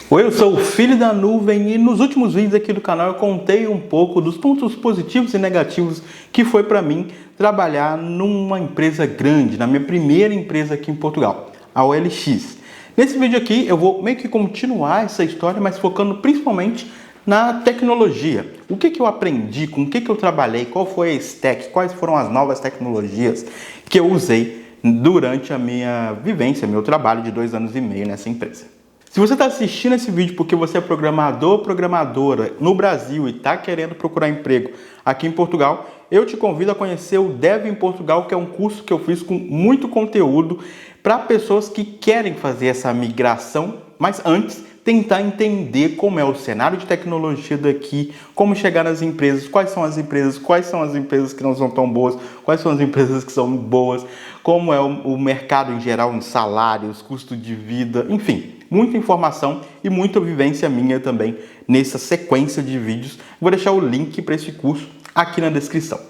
Oi, eu sou o Filho da Nuvem e nos últimos vídeos aqui do canal eu contei um pouco dos pontos positivos e negativos que foi para mim trabalhar numa empresa grande, na minha primeira empresa aqui em Portugal, a OLX. Nesse vídeo aqui eu vou meio que continuar essa história, mas focando principalmente na tecnologia. O que eu aprendi, com o que eu trabalhei, qual foi a stack, quais foram as novas tecnologias que eu usei durante a minha vivência, meu trabalho de 2 anos e meio nessa empresa. Se você está assistindo esse vídeo porque você é programador ou programadora no Brasil e está querendo procurar emprego aqui em Portugal, eu te convido a conhecer o Dev em Portugal, que é um curso que eu fiz com muito conteúdo para pessoas que querem fazer essa migração, mas antes tentar entender como é o cenário de tecnologia daqui, como chegar nas empresas, quais são as empresas que não são tão boas, quais são as empresas que são boas, como é o mercado em geral, em salários, custo de vida, enfim. Muita informação e muita vivência minha também nessa sequência de vídeos. Vou deixar o link para esse curso aqui na descrição.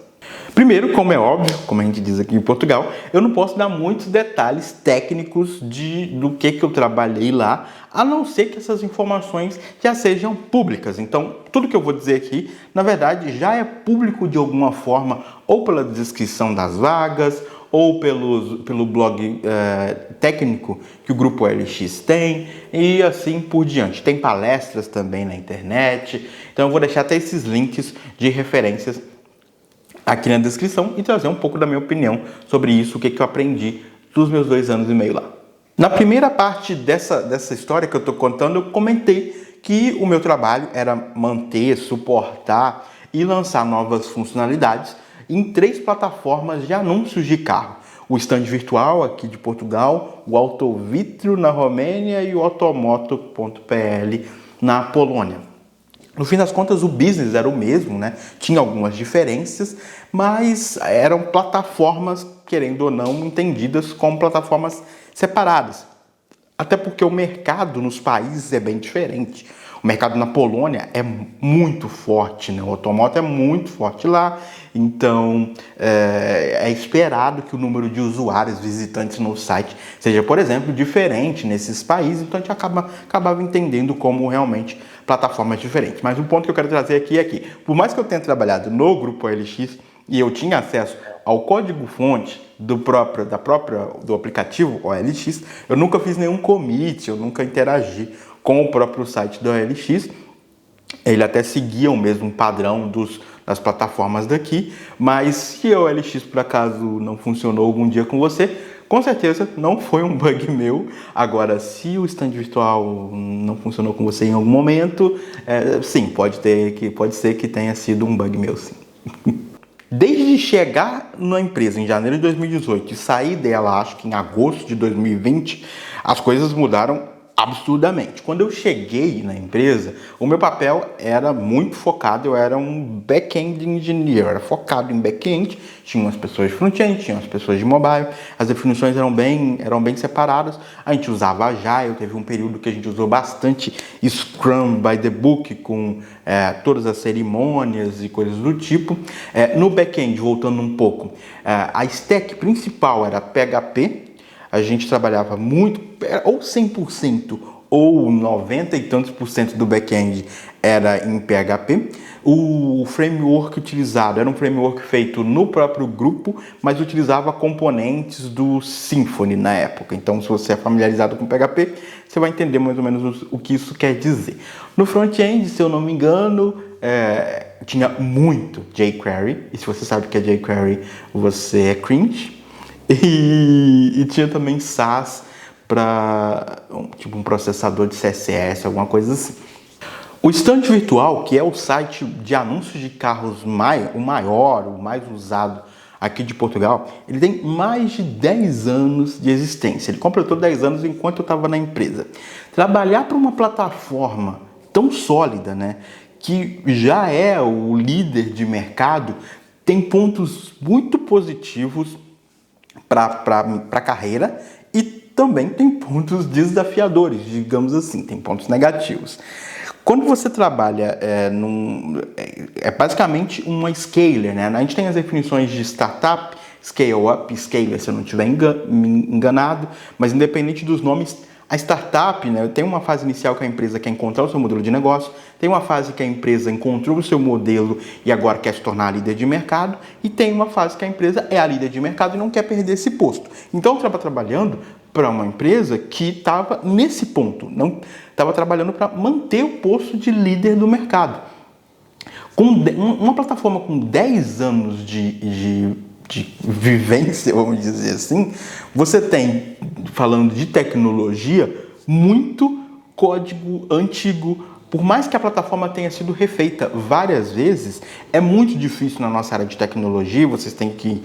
Primeiro, como é óbvio, como a gente diz aqui em Portugal, eu não posso dar muitos detalhes técnicos do que eu trabalhei lá, a não ser que essas informações já sejam públicas. Então, tudo que eu vou dizer aqui, na verdade, já é público de alguma forma, ou pela descrição das vagas, ou pelo blog técnico que o Grupo OLX tem, e assim por diante. Tem palestras também na internet, então eu vou deixar até esses links de referências aqui na descrição e trazer um pouco da minha opinião sobre isso, o que eu aprendi dos meus 2 anos e meio lá. Na primeira parte dessa história que eu estou contando, eu comentei que o meu trabalho era manter, suportar e lançar novas funcionalidades em 3 plataformas de anúncios de carro. O Stand Virtual aqui de Portugal, o Autovitro na Romênia e o Automoto.pl na Polônia. No fim das contas, o business era o mesmo, né? Tinha algumas diferenças, mas eram plataformas, querendo ou não, entendidas como plataformas separadas. Até porque o mercado nos países é bem diferente. O mercado na Polônia é muito forte, né? O Automoto é muito forte lá, então é esperado que o número de usuários visitantes no site seja, por exemplo, diferente nesses países, então a gente acabava entendendo como realmente plataformas diferentes. Mas o ponto que eu quero trazer aqui é que, por mais que eu tenha trabalhado no Grupo OLX e eu tinha acesso ao código-fonte do aplicativo OLX, eu nunca fiz nenhum commit, eu nunca interagi com o próprio site da OLX. Ele até seguia o mesmo padrão das plataformas daqui, mas se a OLX por acaso não funcionou algum dia com você, com certeza não foi um bug meu. Agora, se o stand virtual não funcionou com você em algum momento, sim, pode ser que tenha sido um bug meu, sim. Desde chegar na empresa em janeiro de 2018 e sair dela, acho que em agosto de 2020, as coisas mudaram absurdamente. Quando eu cheguei na empresa, o meu papel era muito focado, eu era um back-end engineer, eu era focado em back-end, tinha umas pessoas de front-end, tinha umas pessoas de mobile, as definições eram bem separadas, a gente usava Agile, teve um período que a gente usou bastante Scrum by the Book, com todas as cerimônias e coisas do tipo. No back-end, voltando um pouco, a stack principal era PHP, a gente trabalhava muito, ou 100% ou 90 e tantos por cento do back-end era em PHP. O framework utilizado era um framework feito no próprio grupo, mas utilizava componentes do Symfony na época. Então, se você é familiarizado com PHP, você vai entender mais ou menos o que isso quer dizer. No front-end, se eu não me engano, tinha muito jQuery. E se você sabe o que é jQuery, você é cringe. E tinha também SAS para tipo um processador de CSS, alguma coisa assim. O Stand Virtual, que é o site de anúncios de carros o maior, o mais usado aqui de Portugal, ele tem mais de 10 anos de existência. Ele completou 10 anos enquanto eu estava na empresa. Trabalhar para uma plataforma tão sólida, né, que já é o líder de mercado, tem pontos muito positivos para a carreira e também tem pontos desafiadores, digamos assim, tem pontos negativos. Quando você trabalha é basicamente uma scaler, né? A gente tem as definições de startup, scale up, scaler, se eu não estiver enganado, mas independente dos nomes, A startup, né, tem uma fase inicial que a empresa quer encontrar o seu modelo de negócio, tem uma fase que a empresa encontrou o seu modelo e agora quer se tornar líder de mercado, e tem uma fase que a empresa é a líder de mercado e não quer perder esse posto. Então eu estava trabalhando para uma empresa que estava nesse ponto, não estava trabalhando para manter o posto de líder do mercado. Com uma plataforma com 10 anos de vivência, vamos dizer assim, você tem, falando de tecnologia, muito código antigo. Por mais que a plataforma tenha sido refeita várias vezes, é muito difícil na nossa área de tecnologia, vocês têm que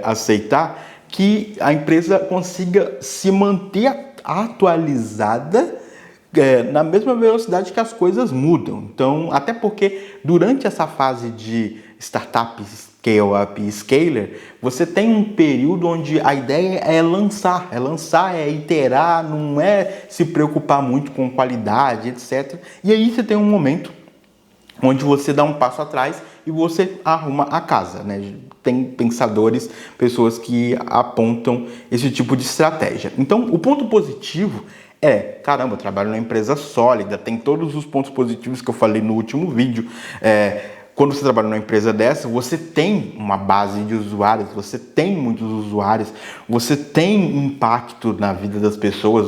aceitar, que a empresa consiga se manter atualizada na mesma velocidade que as coisas mudam. Então, até porque durante essa fase de startup, scale-up e scaler, você tem um período onde a ideia é lançar, é iterar, não é se preocupar muito com qualidade, etc. E aí você tem um momento onde você dá um passo atrás e você arruma a casa, né? Tem pensadores, pessoas que apontam esse tipo de estratégia. Então, o ponto positivo caramba, eu trabalho numa empresa sólida, tem todos os pontos positivos que eu falei no último vídeo. Quando você trabalha numa empresa dessa, você tem uma base de usuários, você tem muitos usuários, você tem impacto na vida das pessoas,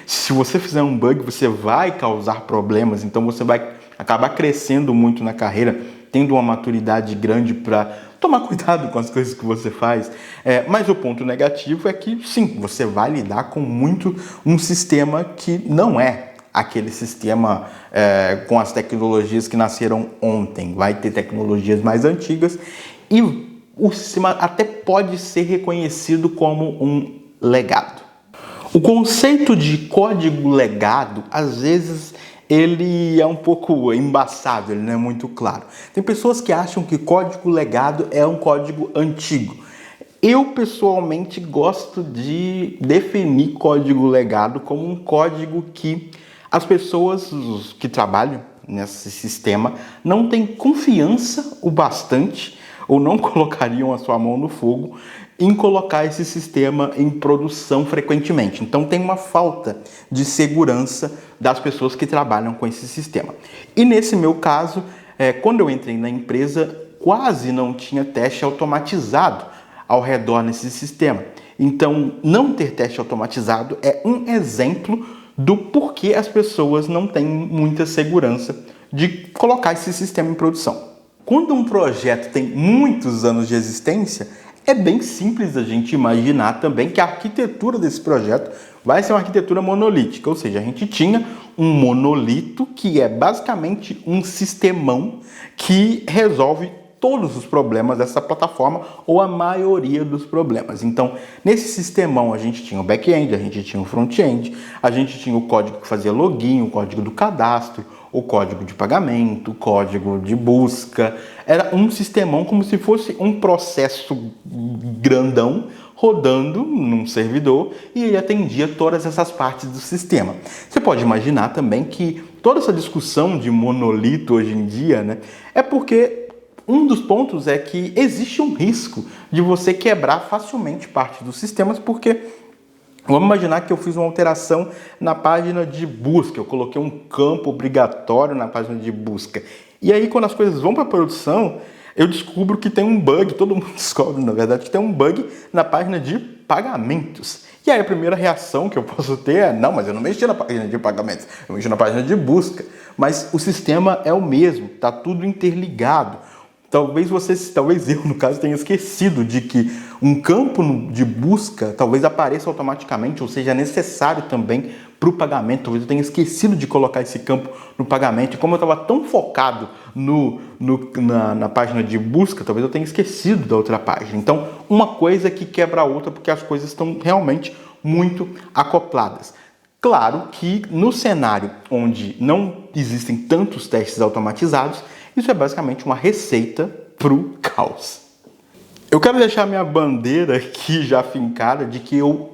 se você fizer um bug, você vai causar problemas, então você vai acabar crescendo muito na carreira, tendo uma maturidade grande para tomar cuidado com as coisas que você faz. Mas o ponto negativo é que, sim, você vai lidar com um sistema que não é aquele sistema com as tecnologias que nasceram ontem. Vai ter tecnologias mais antigas e o sistema até pode ser reconhecido como um legado. O conceito de código legado, às vezes, ele é um pouco embaçado, ele não é muito claro. Tem pessoas que acham que código legado é um código antigo. Eu, pessoalmente, gosto de definir código legado como um código que as pessoas que trabalham nesse sistema não têm confiança o bastante ou não colocariam a sua mão no fogo em colocar esse sistema em produção frequentemente. Então tem uma falta de segurança das pessoas que trabalham com esse sistema. E nesse meu caso, quando eu entrei na empresa, quase não tinha teste automatizado ao redor nesse sistema. Então, não ter teste automatizado é um exemplo do porquê as pessoas não têm muita segurança de colocar esse sistema em produção. Quando um projeto tem muitos anos de existência, é bem simples a gente imaginar também que a arquitetura desse projeto vai ser uma arquitetura monolítica, ou seja, a gente tinha um monolito que é basicamente um sistemão que resolve todos os problemas dessa plataforma ou a maioria dos problemas. Então, nesse sistemão a gente tinha o back-end, a gente tinha o front-end, a gente tinha o código que fazia login, o código do cadastro, o código de pagamento, o código de busca. Era um sistemão como se fosse um processo grandão rodando num servidor e ele atendia todas essas partes do sistema. Você pode imaginar também que toda essa discussão de monolito hoje em dia, né, é porque um dos pontos é que existe um risco de você quebrar facilmente parte dos sistemas, porque vamos imaginar que eu fiz uma alteração na página de busca, eu coloquei um campo obrigatório na página de busca. E aí, quando as coisas vão para a produção, eu descubro que tem um bug, todo mundo descobre, na verdade, que tem um bug na página de pagamentos. E aí a primeira reação que eu posso ter é, não, mas eu não mexi na página de pagamentos, eu mexi na página de busca. Mas o sistema é o mesmo, está tudo interligado. Talvez eu, no caso, tenha esquecido de que um campo de busca talvez apareça automaticamente, ou seja, necessário também para o pagamento. Talvez eu tenha esquecido de colocar esse campo no pagamento. E como eu estava tão focado na página de busca, talvez eu tenha esquecido da outra página. Então, uma coisa que quebra a outra porque as coisas estão realmente muito acopladas. Claro que no cenário onde não existem tantos testes automatizados, isso é basicamente uma receita para o caos. Eu quero deixar minha bandeira aqui já fincada de que eu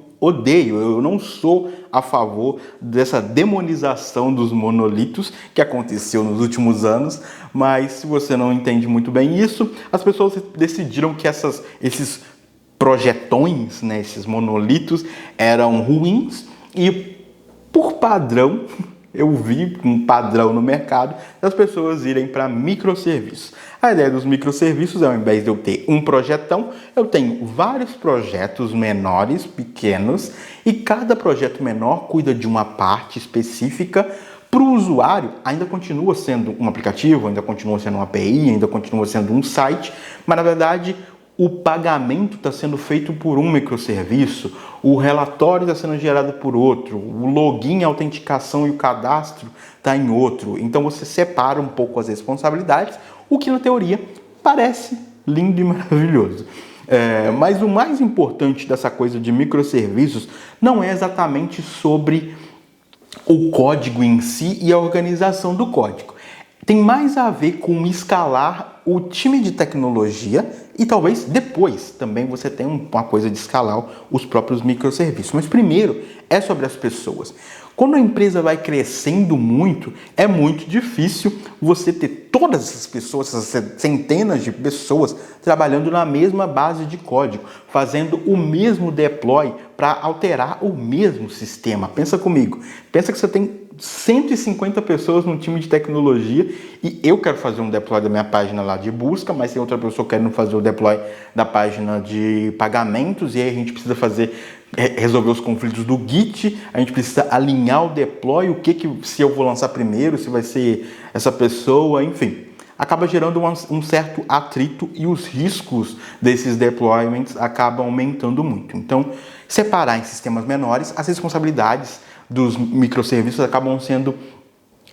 não sou a favor dessa demonização dos monolitos que aconteceu nos últimos anos, mas se você não entende muito bem isso, as pessoas decidiram que esses projetões, né, esses monolitos, eram ruins e, por padrão, eu vi um padrão no mercado das pessoas irem para microserviços. A ideia dos microserviços é, ao invés de eu ter um projetão, eu tenho vários projetos menores, pequenos, e cada projeto menor cuida de uma parte específica. Para o usuário, ainda continua sendo um aplicativo, ainda continua sendo uma API, ainda continua sendo um site, mas na verdade o pagamento está sendo feito por um microserviço, o relatório está sendo gerado por outro, o login, a autenticação e o cadastro está em outro. Então você separa um pouco as responsabilidades, o que na teoria parece lindo e maravilhoso. Mas o mais importante dessa coisa de microserviços não é exatamente sobre o código em si e a organização do código. Tem mais a ver com escalar o time de tecnologia e talvez depois também você tenha uma coisa de escalar os próprios microserviços. Mas primeiro é sobre as pessoas. Quando a empresa vai crescendo muito, é muito difícil você ter todas essas pessoas, essas centenas de pessoas trabalhando na mesma base de código, fazendo o mesmo deploy para alterar o mesmo sistema. Pensa comigo, pensa que você tem 150 pessoas no time de tecnologia e eu quero fazer um deploy da minha página lá de busca, mas tem outra pessoa querendo fazer o deploy da página de pagamentos e aí a gente precisa resolver os conflitos do Git, a gente precisa alinhar o deploy, se eu vou lançar primeiro, se vai ser essa pessoa, enfim. Acaba gerando um certo atrito e os riscos desses deployments acabam aumentando muito. Então, separar em sistemas menores, as responsabilidades dos microserviços acabam sendo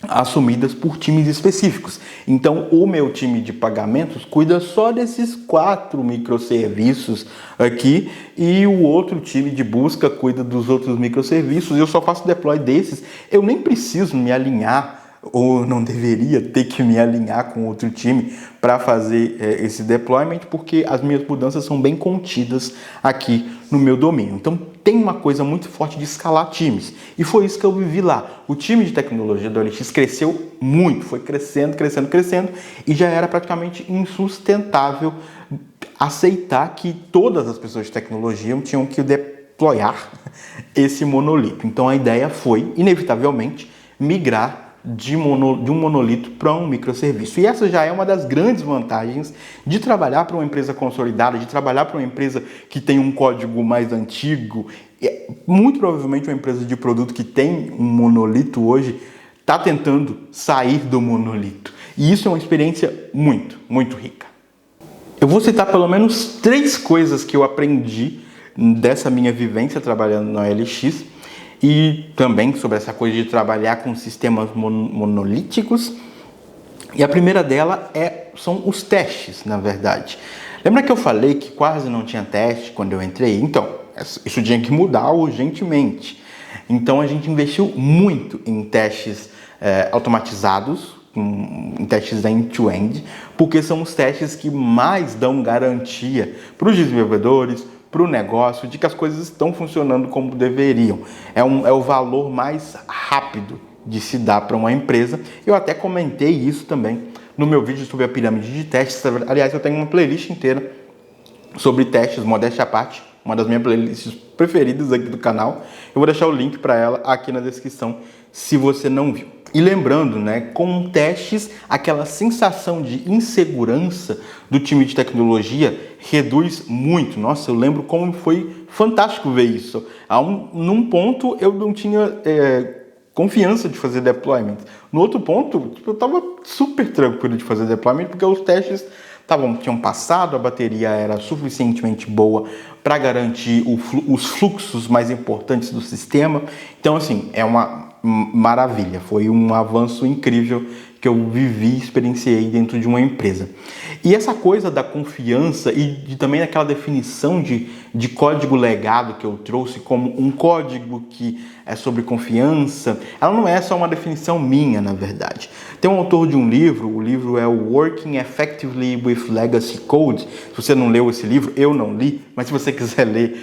assumidas por times específicos. Então, o meu time de pagamentos cuida só desses 4 microserviços aqui e o outro time de busca cuida dos outros microserviços. Eu só faço deploy desses. Eu nem preciso me alinhar ou não deveria ter que me alinhar com outro time para fazer esse deployment, porque as minhas mudanças são bem contidas aqui no meu domínio. Então, tem uma coisa muito forte de escalar times. E foi isso que eu vivi lá. O time de tecnologia do OLX cresceu muito, foi crescendo, e já era praticamente insustentável aceitar que todas as pessoas de tecnologia tinham que deployar esse monolito. Então, a ideia foi, inevitavelmente, migrar de um monolito para um microserviço. E essa já é uma das grandes vantagens de trabalhar para uma empresa consolidada, de trabalhar para uma empresa que tem um código mais antigo. Muito provavelmente uma empresa de produto que tem um monolito hoje está tentando sair do monolito. E isso é uma experiência muito, muito rica. Eu vou citar pelo menos 3 coisas que eu aprendi dessa minha vivência trabalhando na OLX, e também sobre essa coisa de trabalhar com sistemas monolíticos. E a primeira dela são os testes, na verdade. Lembra que eu falei que quase não tinha teste quando eu entrei? Então, isso tinha que mudar urgentemente. Então, a gente investiu muito em testes automatizados, em testes end-to-end, porque são os testes que mais dão garantia para os desenvolvedores, para o negócio, de que as coisas estão funcionando como deveriam. É o valor mais rápido de se dar para uma empresa. Eu até comentei isso também no meu vídeo sobre a pirâmide de testes. Aliás, eu tenho uma playlist inteira sobre testes, modéstia à parte, uma das minhas playlists preferidas aqui do canal. Eu vou deixar o link para ela aqui na descrição, se você não viu. E lembrando, né, com testes, aquela sensação de insegurança do time de tecnologia reduz muito. Nossa, eu lembro como foi fantástico ver isso. Num ponto eu não tinha confiança de fazer deployment. No outro ponto, eu estava super tranquilo de fazer deployment, porque os testes tinham passado, a bateria era suficientemente boa para garantir os fluxos mais importantes do sistema. Então, assim, é uma maravilha. Foi um avanço incrível que eu vivi e experienciei dentro de uma empresa. E essa coisa da confiança e também daquela definição de código legado que eu trouxe como um código que é sobre confiança, ela não é só uma definição minha, na verdade. Tem um autor de um livro, o livro é o Working Effectively with Legacy Code. Se você não leu esse livro, eu não li, mas se você quiser ler,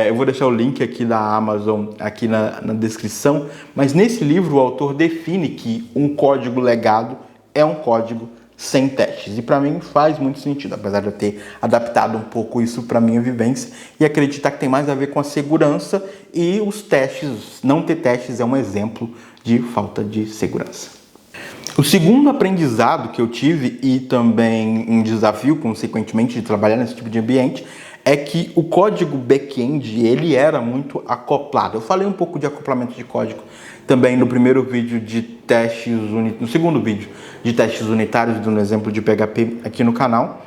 eu vou deixar o link aqui da Amazon aqui na descrição. Mas nesse livro o autor define que um código legado é um código sem testes. E para mim faz muito sentido, apesar de eu ter adaptado um pouco isso para minha vivência e acreditar que tem mais a ver com a segurança, e os testes, não ter testes é um exemplo de falta de segurança. O segundo aprendizado que eu tive, e também um desafio, consequentemente, de trabalhar nesse tipo de ambiente, é que o código back-end, ele era muito acoplado. Eu falei um pouco de acoplamento de código também no primeiro vídeo de testes, no segundo vídeo de testes unitários, dando exemplo de PHP aqui no canal.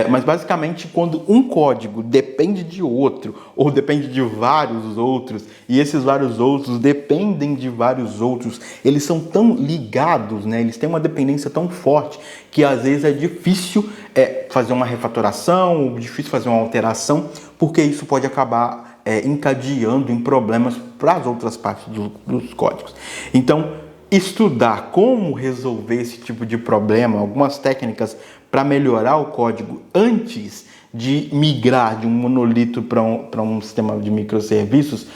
Mas basicamente, quando um código depende de outro, ou depende de vários outros, e esses vários outros dependem de vários outros, eles são tão ligados, né? Eles têm uma dependência tão forte que às vezes é difícil fazer uma refatoração, ou difícil fazer uma alteração, porque isso pode acabar encadeando em problemas para as outras partes dos códigos. Então, estudar como resolver esse tipo de problema, algumas técnicas para melhorar o código antes de migrar de um monolito para um sistema de microserviços,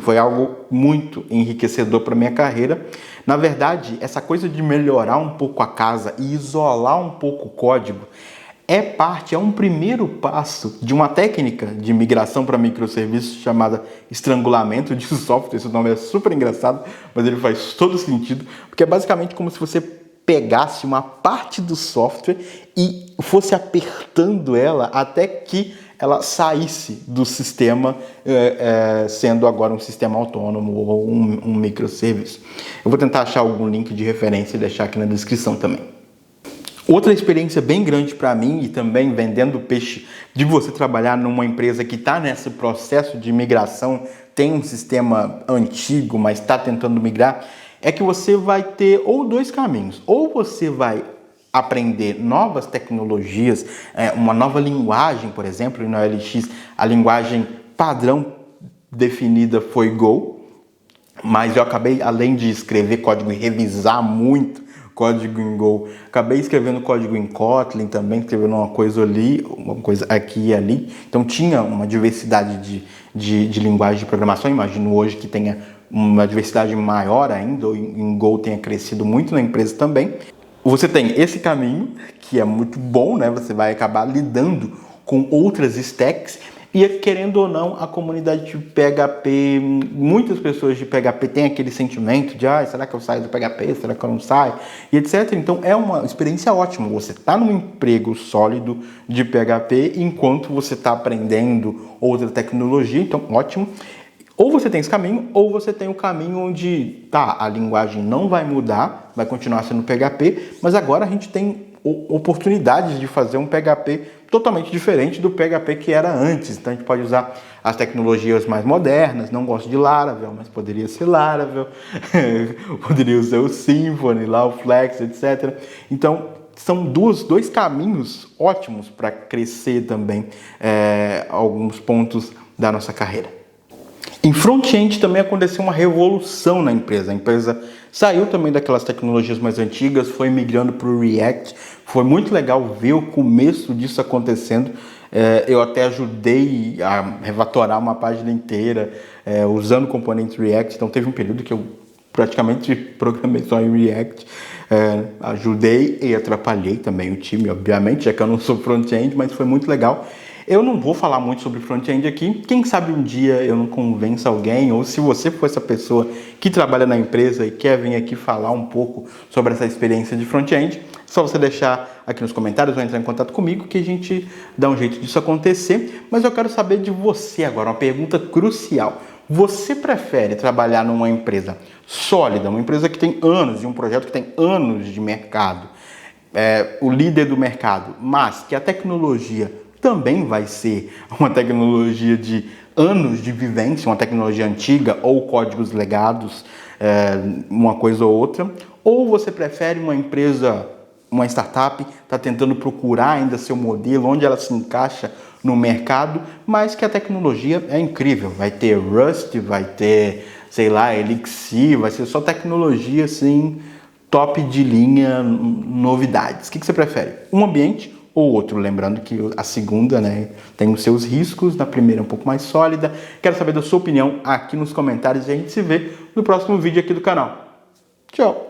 foi algo muito enriquecedor para minha carreira. Na verdade, essa coisa de melhorar um pouco a casa e isolar um pouco o código é um primeiro passo de uma técnica de migração para microserviços chamada estrangulamento de software. Esse nome é super engraçado, mas ele faz todo sentido, porque é basicamente como se você pegasse uma parte do software e fosse apertando ela até que ela saísse do sistema, sendo agora um sistema autônomo ou um microserviço. Eu vou tentar achar algum link de referência e deixar aqui na descrição também. Outra experiência bem grande para mim, e também vendendo peixe, de você trabalhar numa empresa que está nesse processo de migração, tem um sistema antigo, mas está tentando migrar, é que você vai ter ou dois caminhos. Ou você vai aprender novas tecnologias, uma nova linguagem, por exemplo, e no OLX a linguagem padrão definida foi Go, mas eu acabei, além de escrever código e revisar muito código em Go, acabei escrevendo código em Kotlin também, escrevendo uma coisa ali, uma coisa aqui e ali. Então tinha uma diversidade de linguagem de programação. Imagino hoje que tenha uma diversidade maior ainda, ou em Go tenha crescido muito na empresa também. Você tem esse caminho, que é muito bom, né? Você vai acabar lidando com outras stacks. E querendo ou não, a comunidade de PHP, muitas pessoas de PHP têm aquele sentimento de será que eu saio do PHP, será que eu não saio, e etc. Então é uma experiência ótima, você está num emprego sólido de PHP enquanto você está aprendendo outra tecnologia, então ótimo. Ou você tem esse caminho, ou você tem o caminho onde a linguagem não vai mudar, vai continuar sendo PHP, mas agora a gente tem oportunidades de fazer um PHP totalmente diferente do PHP que era antes. Então a gente pode usar as tecnologias mais modernas. Não gosto de Laravel, mas poderia ser Laravel. Poderia usar o Symfony, lá o Flex, etc. Então são dois caminhos ótimos para crescer também alguns pontos da nossa carreira. Em front-end também aconteceu uma revolução na empresa. A empresa saiu também daquelas tecnologias mais antigas, foi migrando para o React. Foi muito legal ver o começo disso acontecendo. Eu até ajudei a refatorar uma página inteira usando componentes React. Então teve um período que eu praticamente programei só em React. Ajudei e atrapalhei também o time, obviamente, já que eu não sou front-end, mas foi muito legal. Eu não vou falar muito sobre front-end aqui. Quem sabe um dia eu não convença alguém, ou se você for essa pessoa que trabalha na empresa e quer vir aqui falar um pouco sobre essa experiência de front-end, só você deixar aqui nos comentários ou entrar em contato comigo que a gente dá um jeito disso acontecer. Mas eu quero saber de você agora, uma pergunta crucial. Você prefere trabalhar numa empresa sólida, uma empresa que tem anos, de um projeto que tem anos de mercado, o líder do mercado, mas que a tecnologia também vai ser uma tecnologia de anos de vivência, uma tecnologia antiga ou códigos legados, uma coisa ou outra? Ou você prefere uma empresa, uma startup, está tentando procurar ainda seu modelo, onde ela se encaixa no mercado, mas que a tecnologia é incrível, vai ter Rust, vai ter, sei lá, Elixir, vai ser só tecnologia assim, top de linha, novidades. O que você prefere? Um ambiente ou outro? Lembrando que a segunda, tem os seus riscos, na primeira é um pouco mais sólida. Quero saber da sua opinião aqui nos comentários e a gente se vê no próximo vídeo aqui do canal. Tchau!